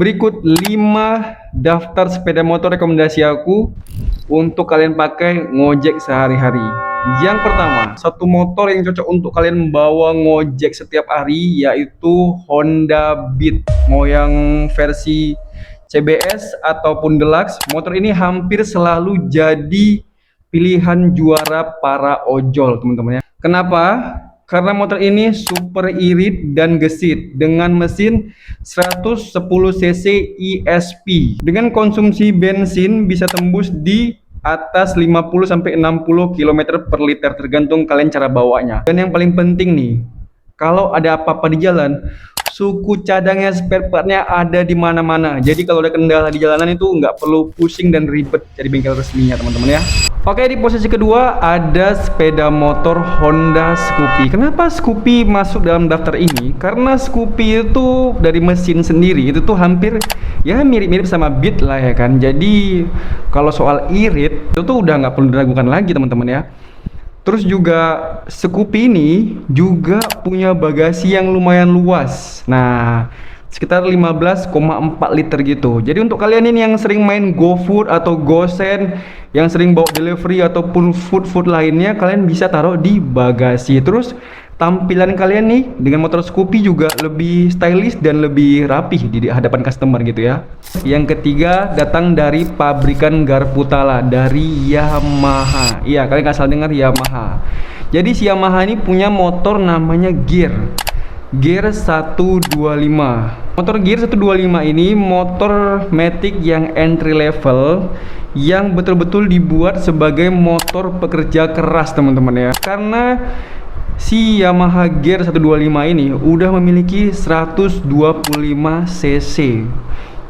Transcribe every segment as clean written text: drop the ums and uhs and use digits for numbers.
berikut 5 daftar sepeda motor rekomendasi aku untuk kalian pakai ngojek sehari-hari. Yang pertama, satu motor yang cocok untuk kalian bawa ngojek setiap hari yaitu Honda Beat. Mau yang versi CBS ataupun Deluxe, motor ini hampir selalu jadi pilihan juara para ojol, teman-teman ya. Kenapa? Karena motor ini super irit dan gesit dengan mesin 110 cc ESP. Dengan konsumsi bensin bisa tembus di atas 50 sampai 60 km per liter tergantung kalian cara bawanya. Dan yang paling penting nih, kalau ada apa-apa di jalan, suku cadangnya spare partnya ada di mana-mana. Jadi kalau ada kendala di jalanan itu nggak perlu pusing dan ribet cari bengkel resminya, teman-teman ya. Oke, di posisi kedua ada sepeda motor Honda Scoopy. Kenapa Scoopy masuk dalam daftar ini? Karena Scoopy itu dari mesin sendiri itu tuh hampir ya mirip-mirip sama Beat lah ya kan. Jadi kalau soal irit itu tuh udah nggak perlu diragukan lagi, teman-teman ya. Terus juga Scoopy ini juga punya bagasi yang lumayan luas. Nah, sekitar 15,4 liter gitu. Jadi untuk kalian ini yang sering main GoFood atau GoSend, yang sering bawa delivery ataupun food lainnya, kalian bisa taruh di bagasi. Terus tampilan kalian nih dengan motor Scoopy juga lebih stylish dan lebih rapih di hadapan customer gitu ya. Yang ketiga datang dari pabrikan Garputala, dari Yamaha. Iya, kalian nggak salah dengar, Yamaha. Jadi si Yamaha ini punya motor namanya Gear 125. Motor Gear 125 ini motor matic yang entry level, yang betul-betul dibuat sebagai motor pekerja keras, teman-teman ya. Karena si Yamaha Gear 125 ini udah memiliki 125 cc.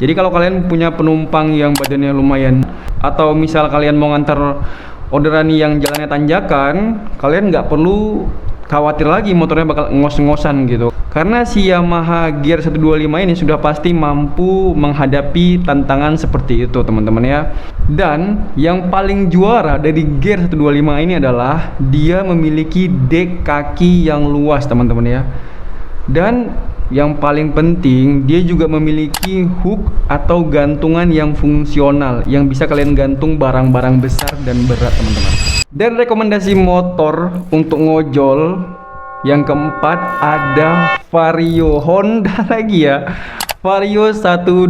Jadi kalau kalian punya penumpang yang badannya lumayan, atau misal kalian mau ngantar orderan yang jalannya tanjakan, kalian nggak perlu khawatir lagi motornya bakal ngos-ngosan gitu. Karena si Yamaha Gear 125 ini sudah pasti mampu menghadapi tantangan seperti itu, teman-teman ya. Dan yang paling juara dari Gear 125 ini adalah dia memiliki dek kaki yang luas, teman-teman ya. Dan yang paling penting, dia juga memiliki hook atau gantungan yang fungsional, yang bisa kalian gantung barang-barang besar dan berat, teman-teman. Dan rekomendasi motor untuk ngojol yang keempat ada Vario, Honda lagi ya, Vario 125.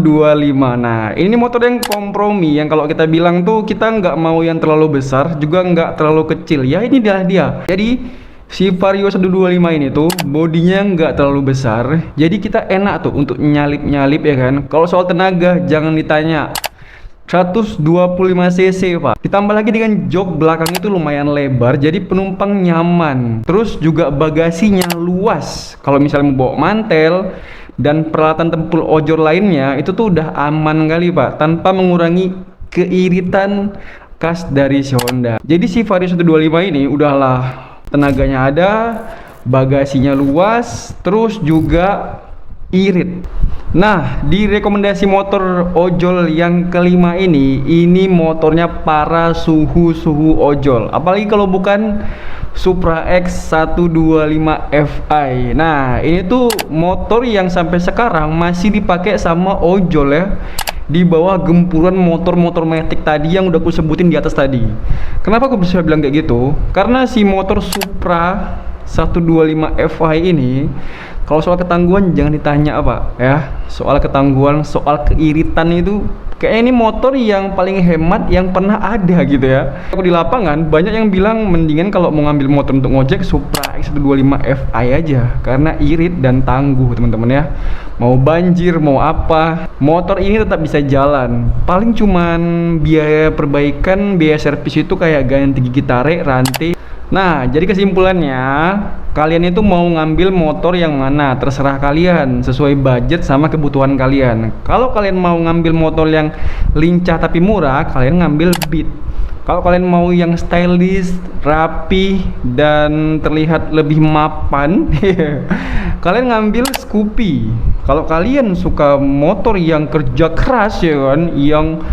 Nah, ini motor yang kompromi, yang kalau kita bilang tuh kita nggak mau yang terlalu besar juga nggak terlalu kecil ya. Ini dia. Jadi si Vario 125 ini tuh bodinya nggak terlalu besar, jadi kita enak tuh untuk nyalip-nyalip ya kan. Kalau soal tenaga jangan ditanya, 125 cc pak, ditambah lagi dengan jok belakang itu lumayan lebar, jadi penumpang nyaman. Terus juga bagasinya luas, kalau misalnya mau bawa mantel dan peralatan tempur ojol lainnya itu tuh udah aman kali pak, tanpa mengurangi keiritan khas dari si Honda. Jadi si Vario 125 ini udahlah tenaganya ada, bagasinya luas, terus juga irit. Nah, di rekomendasi motor ojol yang kelima ini motornya para suhu ojol. Apalagi kalau bukan Supra X 125 Fi. Nah, ini tuh motor yang sampai sekarang masih dipakai sama ojol ya, di bawah gempuran motor-motor matic tadi yang udah aku sebutin di atas tadi. Kenapa aku bisa bilang kayak gitu? Karena si motor Supra 125 Fi ini, kalau soal ketangguhan jangan ditanya apa ya. Soal ketangguhan, soal keiritan itu kayaknya ini motor yang paling hemat yang pernah ada gitu ya. Aku di lapangan banyak yang bilang mendingan kalau mau ngambil motor untuk ngojek Supra X 125 Fi aja, karena irit dan tangguh, teman-teman ya. Mau banjir mau apa, motor ini tetap bisa jalan. Paling cuman biaya perbaikan, biaya servis itu kayak ganti gigi tarik, rantai. Nah, jadi kesimpulannya, kalian itu mau ngambil motor yang mana? Terserah kalian, sesuai budget sama kebutuhan kalian. Kalau kalian mau ngambil motor yang lincah tapi murah, kalian ngambil Beat. Kalau kalian mau yang stylish, rapi, dan terlihat lebih mapan, kalian ngambil Scoopy. Kalau kalian suka motor yang kerja keras ya kan, yang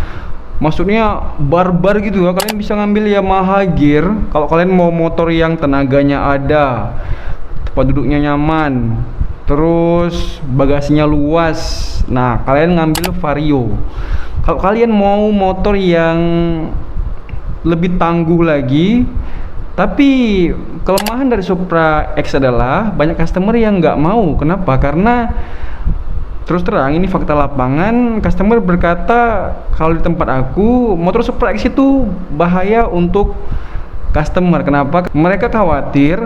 maksudnya barbar gitu ya, kalian bisa ngambil Yamaha Gear. Kalau kalian mau motor yang tenaganya ada, tempat duduknya nyaman, terus bagasinya luas. Nah, kalian ngambil Vario. Kalau kalian mau motor yang lebih tangguh lagi, tapi kelemahan dari Supra X adalah banyak customer yang nggak mau. Kenapa? Karena terus terang ini fakta lapangan, customer berkata kalau di tempat aku motor Supra X itu bahaya untuk customer. Kenapa? Mereka khawatir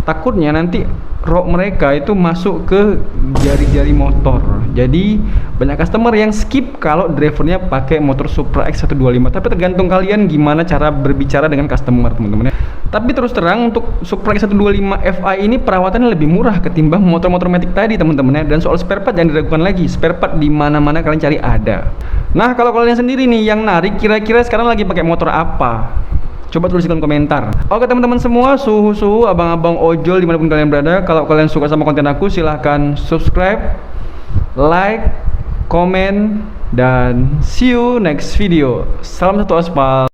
takutnya nanti rok mereka itu masuk ke jari-jari motor. Jadi banyak customer yang skip kalau drivernya pakai motor Supra X125. Tapi tergantung kalian gimana cara berbicara dengan customer, teman-teman. Tapi terus terang untuk Supra X125 Fi ini perawatannya lebih murah ketimbang motor-motor Matic tadi, teman-teman ya. Dan soal spare part jangan diragukan lagi. Spare part di mana-mana kalian cari ada. Nah, kalau kalian sendiri nih yang narik, kira-kira sekarang lagi pakai motor apa? Coba tulis di kolom komentar. Oke teman-teman semua, suhu-suhu, abang-abang ojol dimanapun kalian berada, kalau kalian suka sama konten aku silahkan subscribe, like, komen, dan see you next video. Salam satu aspal.